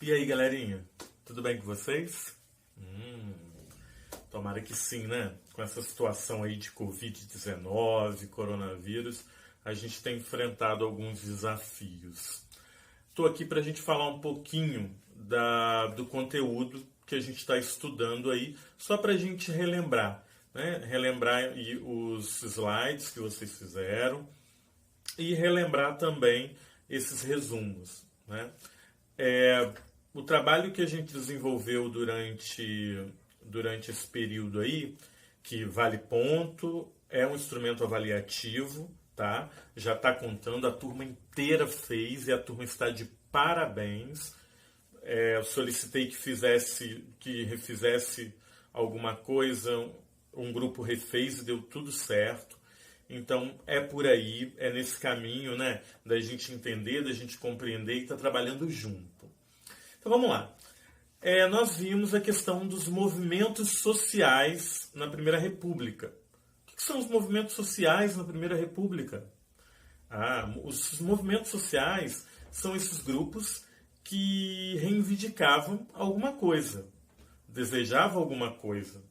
E aí, galerinha? Tudo bem com vocês? Tomara que sim, né? Com essa situação aí de Covid-19, coronavírus, a gente tem enfrentado alguns desafios. Estou aqui para a gente falar um pouquinho do conteúdo que a gente está estudando aí, só para a gente relembrar, né? Relembrar aí os slides que vocês fizeram e relembrar também esses resumos, né? O trabalho que a gente desenvolveu durante esse período aí, que vale ponto, é um instrumento avaliativo, tá? Já está contando, a turma inteira fez e a turma está de parabéns. Solicitei que refizesse alguma coisa, um grupo refez e deu tudo certo. Então é por aí, é nesse caminho, né, da gente entender, da gente compreender e estar trabalhando junto. Então vamos lá. Nós vimos a questão dos movimentos sociais na Primeira República. O que são os movimentos sociais na Primeira República? Os movimentos sociais são esses grupos que reivindicavam alguma coisa, desejavam alguma coisa.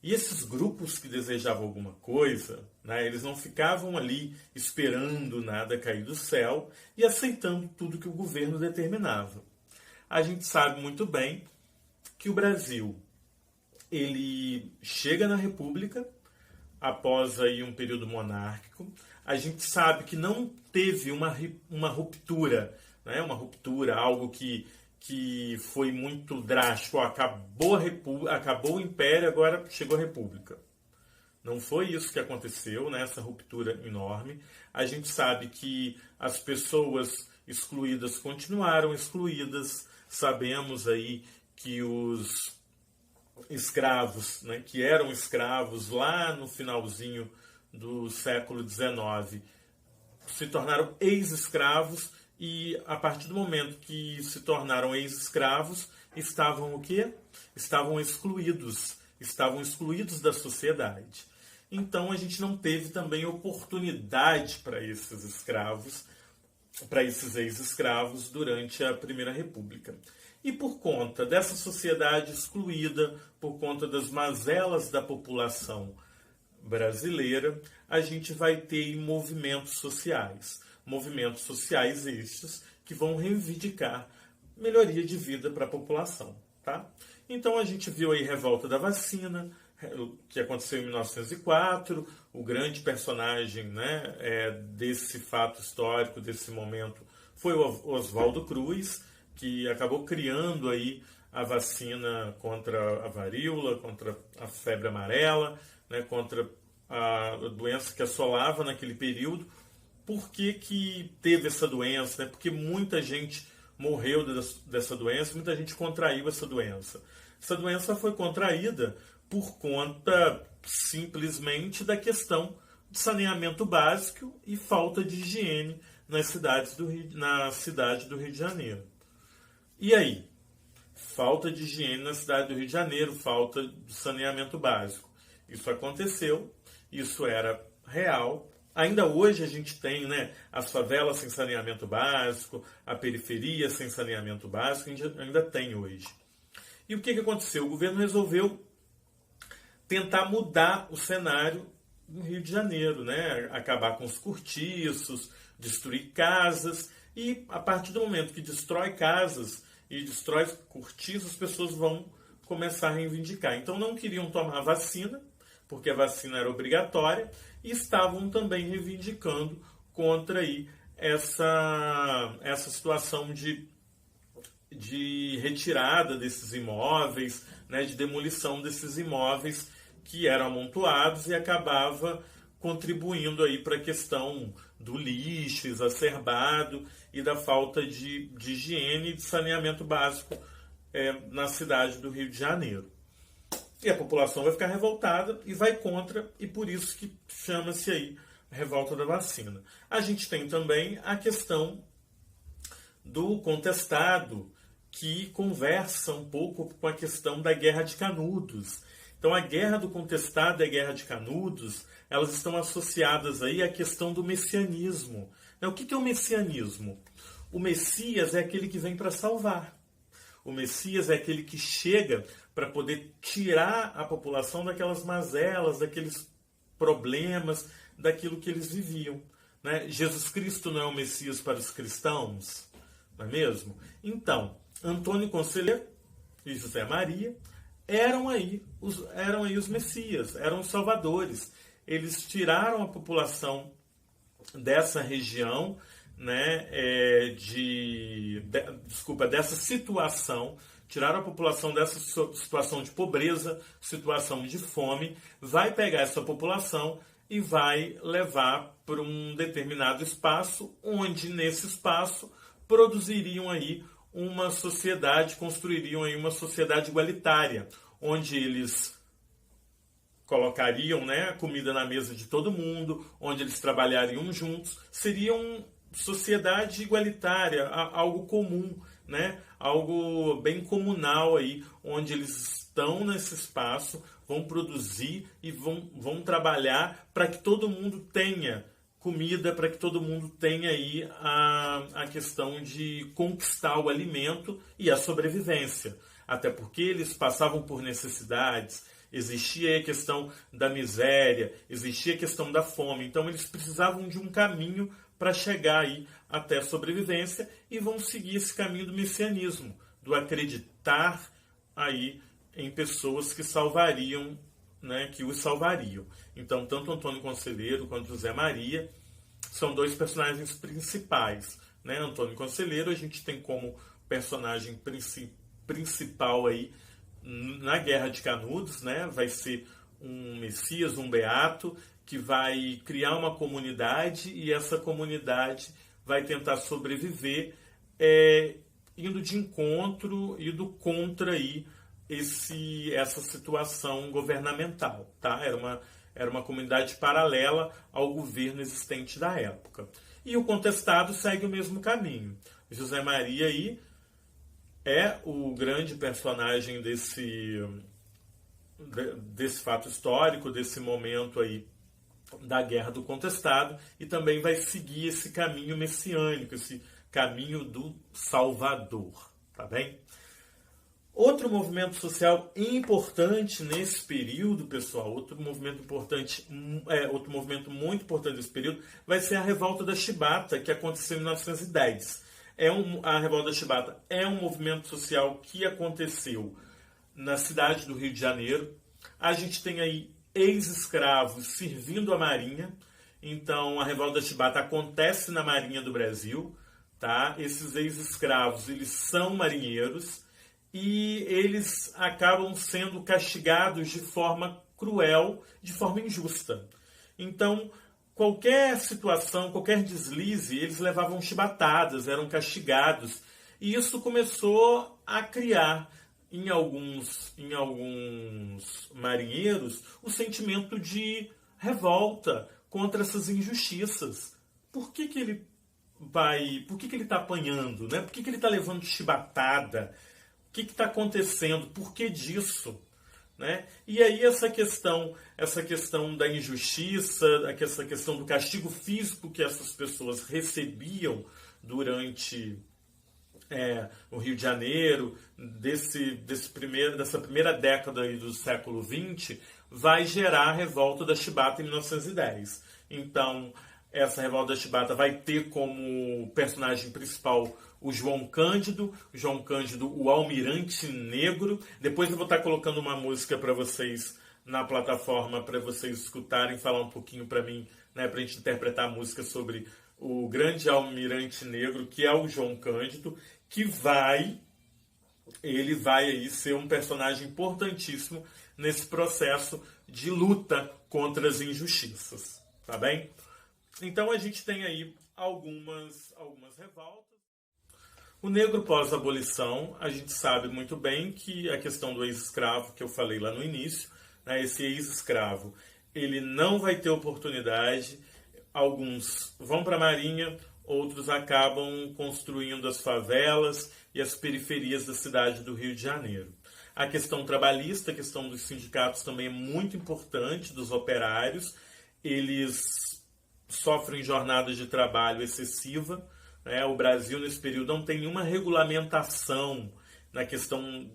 E esses grupos que desejavam alguma coisa, né, eles não ficavam ali esperando nada cair do céu e aceitando tudo que o governo determinava. A gente sabe muito bem que o Brasil ele chega na República após aí um período monárquico. A gente sabe que não teve uma ruptura, né? Uma ruptura, algo que foi muito drástico. Acabou o Império, agora chegou a República. Não foi isso que aconteceu, né? Essa ruptura enorme. A gente sabe que as pessoas excluídas continuaram excluídas. Sabemos aí que os escravos, né, que eram escravos lá no finalzinho do século XIX, se tornaram ex-escravos e a partir do momento que se tornaram ex-escravos, estavam o quê? Estavam excluídos da sociedade. Então a gente não teve também oportunidade para esses escravos, para esses ex-escravos durante a Primeira República. E por conta dessa sociedade excluída, por conta das mazelas da população brasileira, a gente vai ter movimentos sociais. Movimentos sociais estes que vão reivindicar melhoria de vida para a população. Tá? Então a gente viu aí a revolta da vacina, que aconteceu em 1904, o grande personagem, né, desse fato histórico, desse momento, foi o Oswaldo Cruz, que acabou criando aí a vacina contra a varíola, contra a febre amarela, né, contra a doença que assolava naquele período. Por que teve essa doença? Né? Porque muita gente morreu dessa doença, muita gente contraiu essa doença. Essa doença foi contraída por conta simplesmente da questão de saneamento básico e falta de higiene na cidade do Rio de Janeiro. E aí? Falta de higiene na cidade do Rio de Janeiro, falta de saneamento básico. Isso aconteceu, isso era real. Ainda hoje a gente tem, né, as favelas sem saneamento básico, a periferia sem saneamento básico, ainda tem hoje. E o que aconteceu? O governo resolveu tentar mudar o cenário no Rio de Janeiro, né? Acabar com os cortiços, destruir casas, e a partir do momento que destrói casas e destrói cortiços, as pessoas vão começar a reivindicar. Então não queriam tomar vacina, porque a vacina era obrigatória, e estavam também reivindicando contra aí essa situação de retirada desses imóveis, né, de demolição desses imóveis que eram amontoados e acabava contribuindo aí para a questão do lixo exacerbado e da falta de higiene e de saneamento básico na cidade do Rio de Janeiro. E a população vai ficar revoltada e vai contra, e por isso que chama-se aí revolta da vacina. A gente tem também a questão do contestado, que conversa um pouco com a questão da Guerra de Canudos. Então, a Guerra do Contestado e a Guerra de Canudos, elas estão associadas aí à questão do messianismo. O que é o messianismo? O Messias é aquele que vem para salvar. O Messias é aquele que chega para poder tirar a população daquelas mazelas, daqueles problemas, daquilo que eles viviam. Né? Jesus Cristo não é o Messias para os cristãos, não é mesmo? Então, Antônio Conselheiro e José Maria eram aí os Messias, eram os salvadores. Eles tiraram a população dessa região, né, dessa situação, tiraram a população dessa situação de pobreza, situação de fome, vai pegar essa população e vai levar para um determinado espaço, onde nesse espaço produziriam aí uma sociedade, construiriam aí uma sociedade igualitária, onde eles colocariam, né, a comida na mesa de todo mundo, onde eles trabalhariam juntos, seria uma sociedade igualitária, algo comum, né, algo bem comunal aí, onde eles estão nesse espaço, vão produzir e vão trabalhar para que todo mundo tenha comida, para que todo mundo tenha aí a questão de conquistar o alimento e a sobrevivência. Até porque eles passavam por necessidades, existia a questão da miséria, existia a questão da fome. Então eles precisavam de um caminho para chegar aí até a sobrevivência e vão seguir esse caminho do messianismo, do acreditar aí em pessoas que salvariam, né, que os salvariam. Então, tanto Antônio Conselheiro quanto José Maria são dois personagens principais. Né? Antônio Conselheiro a gente tem como personagem principal aí na Guerra de Canudos, né? Vai ser um Messias, um beato, que vai criar uma comunidade e essa comunidade vai tentar sobreviver indo de encontro, indo contra aí essa situação governamental. Tá? Era uma comunidade paralela ao governo existente da época. E o contestado segue o mesmo caminho. José Maria aí é o grande personagem desse fato histórico, desse momento aí da Guerra do Contestado, e também vai seguir esse caminho messiânico, esse caminho do Salvador, tá bem? Outro movimento social importante nesse período, pessoal, outro movimento muito importante nesse período vai ser a Revolta da Chibata, que aconteceu em 1910. A Revolta da Chibata é um movimento social que aconteceu na cidade do Rio de Janeiro. A gente tem aí ex-escravos servindo a Marinha. Então, a Revolta da Chibata acontece na Marinha do Brasil. Tá? Esses ex-escravos, eles são marinheiros e eles acabam sendo castigados de forma cruel, de forma injusta. Então, qualquer situação, qualquer deslize, eles levavam chibatadas, eram castigados. E isso começou a criar em alguns marinheiros o sentimento de revolta contra essas injustiças. Por que ele está apanhando? Né? Por que ele está levando chibatada? O que está acontecendo? Por que disso? Né? E aí essa questão da injustiça, essa questão do castigo físico que essas pessoas recebiam durante o Rio de Janeiro, dessa primeira década aí do século XX, vai gerar a Revolta da Chibata em 1910. Então, essa Revolta da Chibata vai ter como personagem principal o João Cândido, o Almirante Negro. Depois eu vou estar colocando uma música para vocês na plataforma, para vocês escutarem, falar um pouquinho para mim, né, para a gente interpretar a música sobre o grande Almirante Negro, que é o João Cândido, que ele vai aí ser um personagem importantíssimo nesse processo de luta contra as injustiças, tá bem? Então a gente tem aí algumas revoltas. O negro pós-abolição, a gente sabe muito bem que a questão do ex-escravo, que eu falei lá no início, né, esse ex-escravo, ele não vai ter oportunidade. Alguns vão para a Marinha, outros acabam construindo as favelas e as periferias da cidade do Rio de Janeiro. A questão trabalhista, a questão dos sindicatos também é muito importante, dos operários. Eles sofrem jornadas de trabalho excessiva. O Brasil, nesse período, não tem nenhuma regulamentação, na questão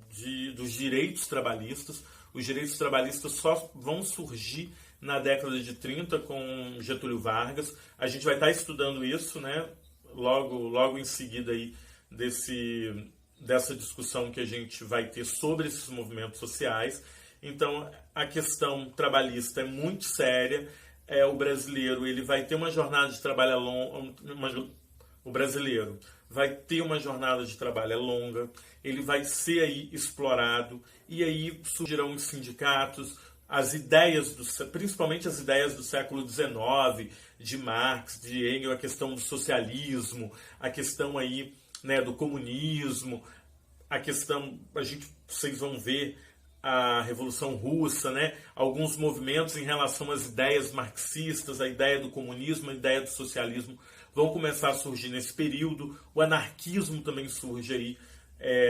dos direitos trabalhistas. Os direitos trabalhistas só vão surgir na década de 30 com Getúlio Vargas. A gente vai estar estudando isso, né? Logo em seguida aí dessa discussão que a gente vai ter sobre esses movimentos sociais. Então, a questão trabalhista é muito séria. O brasileiro ele vai ter uma jornada de trabalho longa. O brasileiro vai ter uma jornada de trabalho longa, ele vai ser aí explorado, e aí surgirão os sindicatos, as ideias, principalmente as ideias do século XIX, de Marx, de Engels, a questão do socialismo, a questão aí, né, do comunismo, a questão, vocês vão ver a Revolução Russa, né, alguns movimentos em relação às ideias marxistas, a ideia do comunismo, a ideia do socialismo, vão começar a surgir nesse período. O anarquismo também surge aí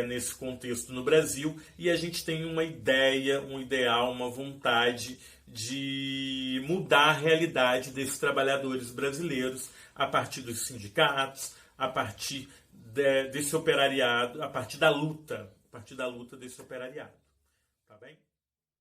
nesse contexto no Brasil, e a gente tem uma ideia, um ideal, uma vontade de mudar a realidade desses trabalhadores brasileiros a partir dos sindicatos, a partir desse operariado, a partir da luta desse operariado. Tá bem?